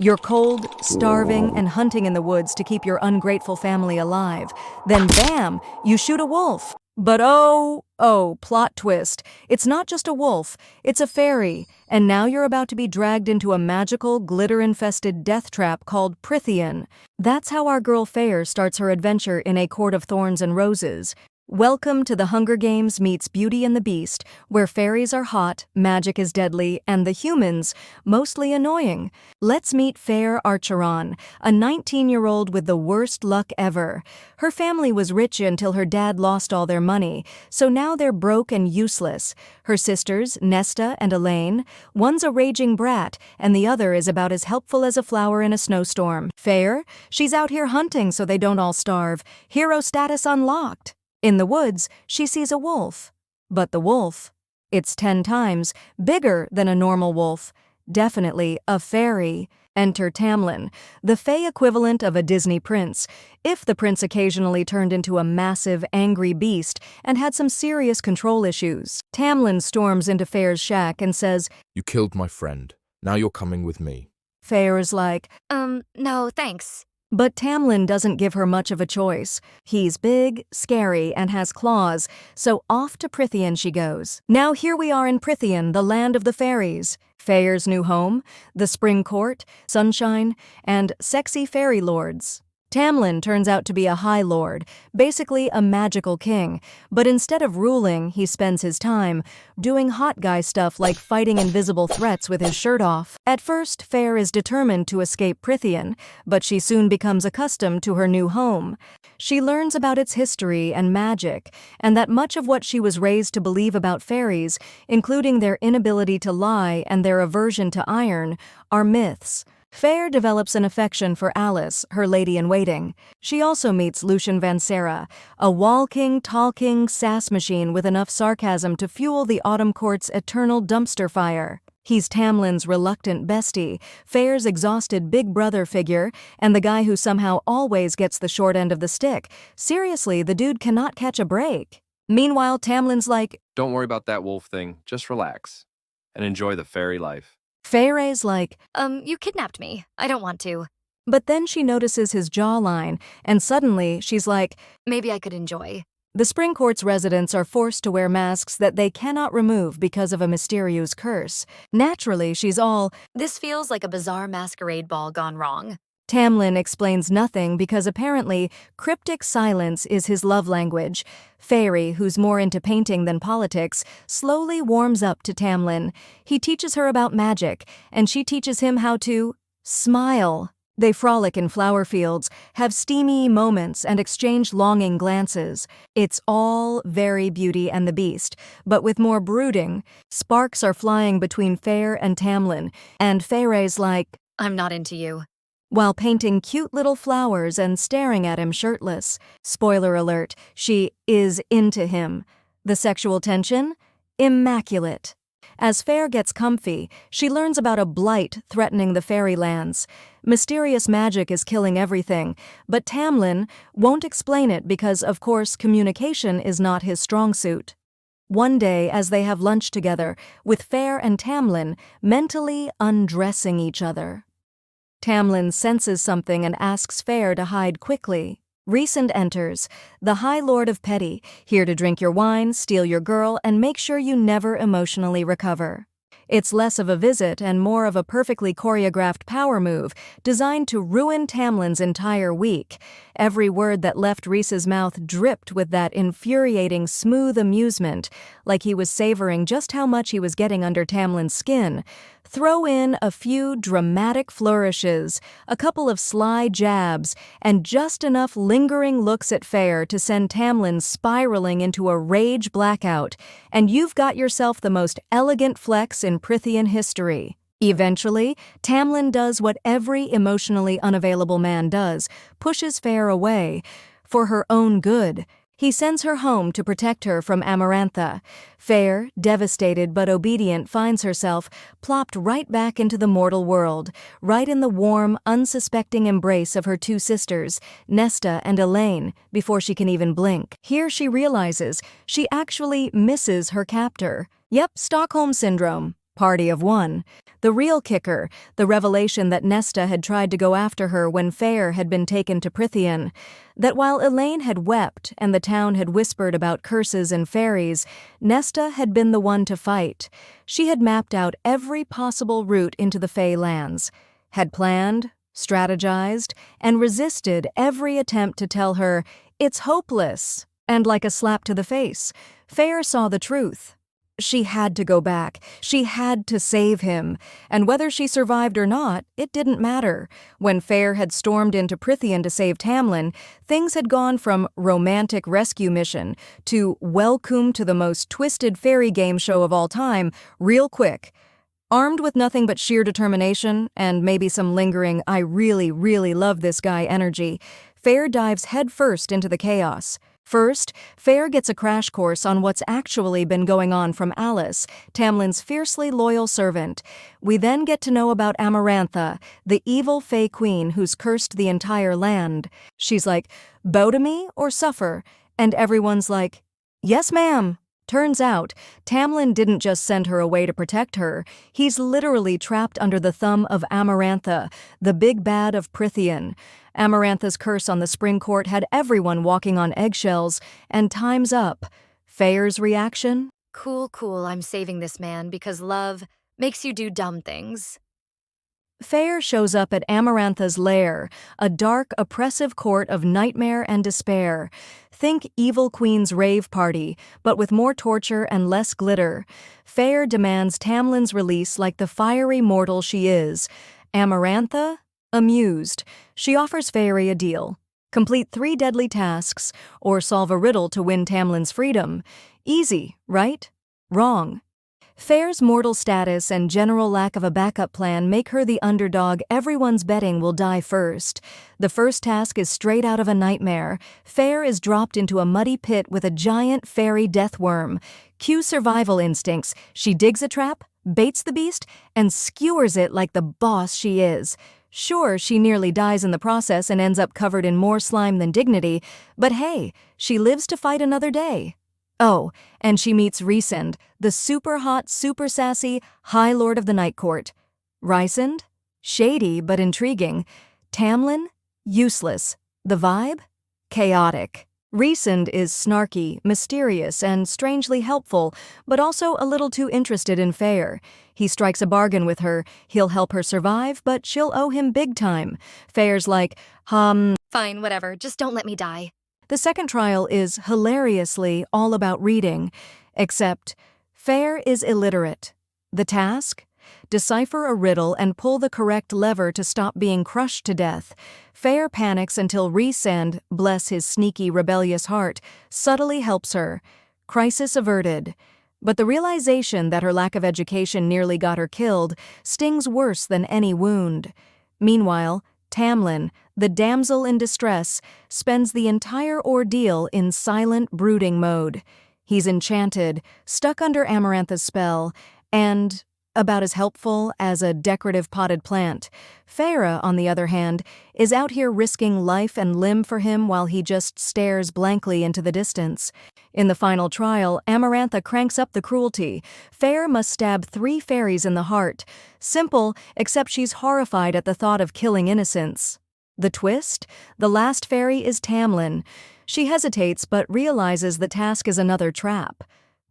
You're cold, starving, and hunting in the woods to keep your ungrateful family alive. Then bam, you shoot a wolf. But oh, plot twist. It's not just a wolf, it's a fairy. And now you're about to be dragged into a magical, glitter-infested death trap called Prythian. That's how our girl Fair starts her adventure in A Court of Thorns and Roses. Welcome to the Hunger Games meets Beauty and the Beast, where fairies are hot, magic is deadly, and the humans, mostly annoying. Let's meet Fair Archeron, a 19-year-old with the worst luck ever. Her family was rich until her dad lost all their money, so now they're broke and useless. Her sisters, Nesta and Elaine, one's a raging brat, and the other is about as helpful as a flower in a snowstorm. Fair? She's out here hunting so they don't all starve. Hero status unlocked. In the woods, she sees a wolf. But the wolf, it's 10 times bigger than a normal wolf. Definitely a fairy. Enter Tamlin, the fae equivalent of a Disney prince, if the prince occasionally turned into a massive, angry beast and had some serious control issues. Tamlin storms into Fair's shack and says, "You killed my friend. Now you're coming with me." Fair's like, No, thanks. But Tamlin doesn't give her much of a choice. He's big, scary, and has claws, so off to Prythian she goes. Now here we are in Prythian, the land of the fairies. Fair's new home, the spring court, sunshine, and sexy fairy lords. Tamlin turns out to be a high lord, basically a magical king, but instead of ruling, he spends his time doing hot guy stuff like fighting invisible threats with his shirt off. At first, Fair is determined to escape Prythian, but she soon becomes accustomed to her new home. She learns about its history and magic, and that much of what she was raised to believe about fairies, including their inability to lie and their aversion to iron, are myths. Fair develops an affection for Alice, her lady-in-waiting. She also meets Lucian Vansera, a walking, talking sass machine with enough sarcasm to fuel the Autumn Court's eternal dumpster fire. He's Tamlin's reluctant bestie, Fair's exhausted big brother figure, and the guy who somehow always gets the short end of the stick. Seriously, the dude cannot catch a break. Meanwhile, Tamlin's like, "Don't worry about that wolf thing, just relax and enjoy the fairy life." Fairy's like, You kidnapped me. I don't want to. but then she notices his jawline, and suddenly she's like, Maybe I could enjoy. the Spring Court's residents are forced to wear masks that they cannot remove because of a mysterious curse. Naturally, she's all, This feels like a bizarre masquerade ball gone wrong. Tamlin explains nothing because apparently cryptic silence is his love language. Fairy, who's more into painting than politics, slowly warms up to Tamlin. He teaches her about magic, and she teaches him how to smile. They frolic in flower fields, have steamy moments, and exchange longing glances. It's all very Beauty and the Beast, but with more brooding. Sparks are flying between Fair and Tamlin, and Fairy's like, I'm not into you. while painting cute little flowers and staring at him shirtless. Spoiler alert, she is into him. The sexual tension? Immaculate. As Fair gets comfy, she learns about a blight threatening the fairylands. Mysterious magic is killing everything, but Tamlin won't explain it because, of course, communication is not his strong suit. One day, as they have lunch together, with Fair and Tamlin mentally undressing each other, Tamlin senses something and asks Fair to hide quickly. Rhysand enters, the High Lord of Petty, here to drink your wine, steal your girl, and make sure you never emotionally recover. It's less of a visit and more of a perfectly choreographed power move designed to ruin Tamlin's entire week. Every word that left Rhys's mouth dripped with that infuriating, smooth amusement, like he was savoring just how much he was getting under Tamlin's skin. Throw in a few dramatic flourishes, a couple of sly jabs, and just enough lingering looks at Fair to send Tamlin spiraling into a rage blackout, and you've got yourself the most elegant flex in Prythian history. Eventually, Tamlin does what every emotionally unavailable man does, pushes Fair away, for her own good. He sends her home to protect her from Amarantha. Fair, devastated but obedient, finds herself plopped right back into the mortal world, right in the warm, unsuspecting embrace of her two sisters, Nesta and Elaine, before she can even blink. Here she realizes she actually misses her captor. Yep, Stockholm Syndrome. Party of one. The real kicker, the revelation that Nesta had tried to go after her when Fair had been taken to Prythian. That while Elaine had wept and the town had whispered about curses and fairies, Nesta had been the one to fight. She had mapped out every possible route into the Fey lands, had planned, strategized, and resisted every attempt to tell her, "It's hopeless." And like a slap to the face, Fair saw the truth. She had to go back. She had to save him. And whether she survived or not, it didn't matter. When Fair had stormed into Prythian to save Tamlin, things had gone from romantic rescue mission to welcome to the most twisted fairy game show of all time real quick. Armed with nothing but sheer determination and maybe some lingering "I really, really love this guy" energy, Fair dives headfirst into the chaos. First, Fair gets a crash course on what's actually been going on from Alice, Tamlin's fiercely loyal servant. We then get to know about Amarantha, the evil Fey queen who's cursed the entire land. She's like, "Bow to me or suffer," and everyone's like, "Yes, ma'am." Turns out, Tamlin didn't just send her away to protect her. He's literally trapped under the thumb of Amarantha, the big bad of Prythian. Amarantha's curse on the Spring Court had everyone walking on eggshells, and time's up. Fair's reaction? Cool, I'm saving this man because love makes you do dumb things. Fair shows up at Amarantha's lair, a dark, oppressive court of nightmare and despair. Think Evil Queen's rave party, but with more torture and less glitter. Fair demands Tamlin's release like the fiery mortal she is. Amarantha? Amused. She offers Fairy a deal. Complete 3 deadly tasks, or solve a riddle to win Tamlin's freedom. Easy, right? Wrong. Fair's mortal status and general lack of a backup plan make her the underdog everyone's betting will die first. The first task is straight out of a nightmare. Fair is dropped into a muddy pit with a giant fairy death worm. Cue survival instincts. She digs a trap, baits the beast, and skewers it like the boss she is. Sure, she nearly dies in the process and ends up covered in more slime than dignity, but hey, she lives to fight another day. Oh, and she meets Rhysand, the super hot, super sassy High Lord of the Night Court. Rhysand? Shady but intriguing. Tamlin? Useless. The vibe? Chaotic. Rhysand is snarky, mysterious, and strangely helpful, but also a little too interested in Fair. He strikes a bargain with her. He'll help her survive, but she'll owe him big time. Fair's like, Fine, whatever, just don't let me die. The second trial is hilariously all about reading, except Fair is illiterate. The task? Decipher a riddle and pull the correct lever to stop being crushed to death. Fair panics until Rhysand, bless his sneaky, rebellious heart, subtly helps her. Crisis averted. But the realization that her lack of education nearly got her killed stings worse than any wound. Meanwhile, Tamlin, the damsel in distress, spends the entire ordeal in silent, brooding mode. He's enchanted, stuck under Amarantha's spell, and about as helpful as a decorative potted plant. Feyre, on the other hand, is out here risking life and limb for him while he just stares blankly into the distance. In the final trial, Amarantha cranks up the cruelty. Feyre must stab 3 fairies in the heart. Simple, except she's horrified at the thought of killing innocents. The twist? The last fairy is Tamlin. She hesitates but realizes the task is another trap.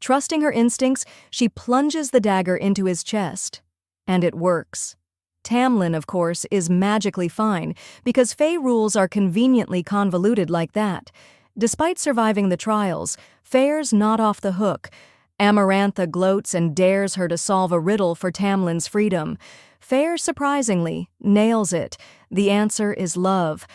Trusting her instincts, she plunges the dagger into his chest. And it works. Tamlin, of course, is magically fine, because Fey rules are conveniently convoluted like that. Despite surviving the trials, Feyre's not off the hook. Amarantha gloats and dares her to solve a riddle for Tamlin's freedom. Feyre, surprisingly, nails it. The answer is love.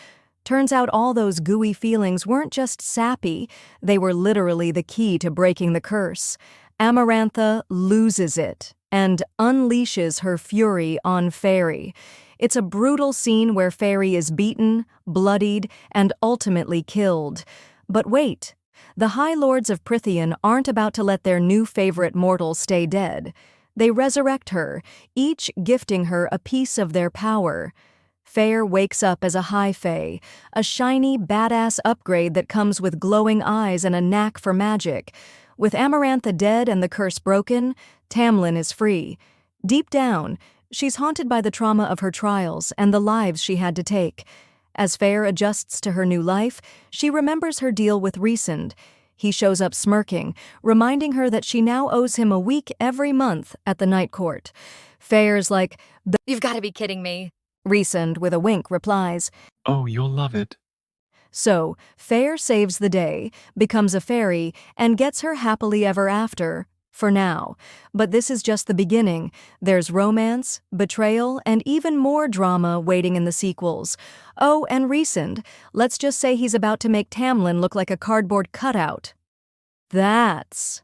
Turns out all those gooey feelings weren't just sappy, they were literally the key to breaking the curse. Amarantha loses it and unleashes her fury on Fairy. It's a brutal scene where Fairy is beaten, bloodied, and ultimately killed. But wait, the High Lords of Prythian aren't about to let their new favorite mortal stay dead. They resurrect her, each gifting her a piece of their power. Fair wakes up as a High Fae, a shiny, badass upgrade that comes with glowing eyes and a knack for magic. With Amarantha dead and the curse broken, Tamlin is free. Deep down, she's haunted by the trauma of her trials and the lives she had to take. As Fair adjusts to her new life, she remembers her deal with Resend. He shows up smirking, reminding her that she now owes him a week every month at the night court. Fair's like, You've got to be kidding me. Resend, with a wink, replies. Oh, you'll love it. So, Fair saves the day, becomes a fairy, and gets her happily ever after, for now. But this is just the beginning. There's romance, betrayal, and even more drama waiting in the sequels. Oh, and Resend, let's just say he's about to make Tamlin look like a cardboard cutout. That's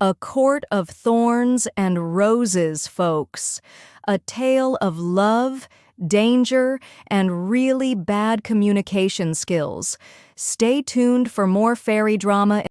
A Court of Thorns and Roses, folks. A tale of love, danger, and really bad communication skills. Stay tuned for more fairy drama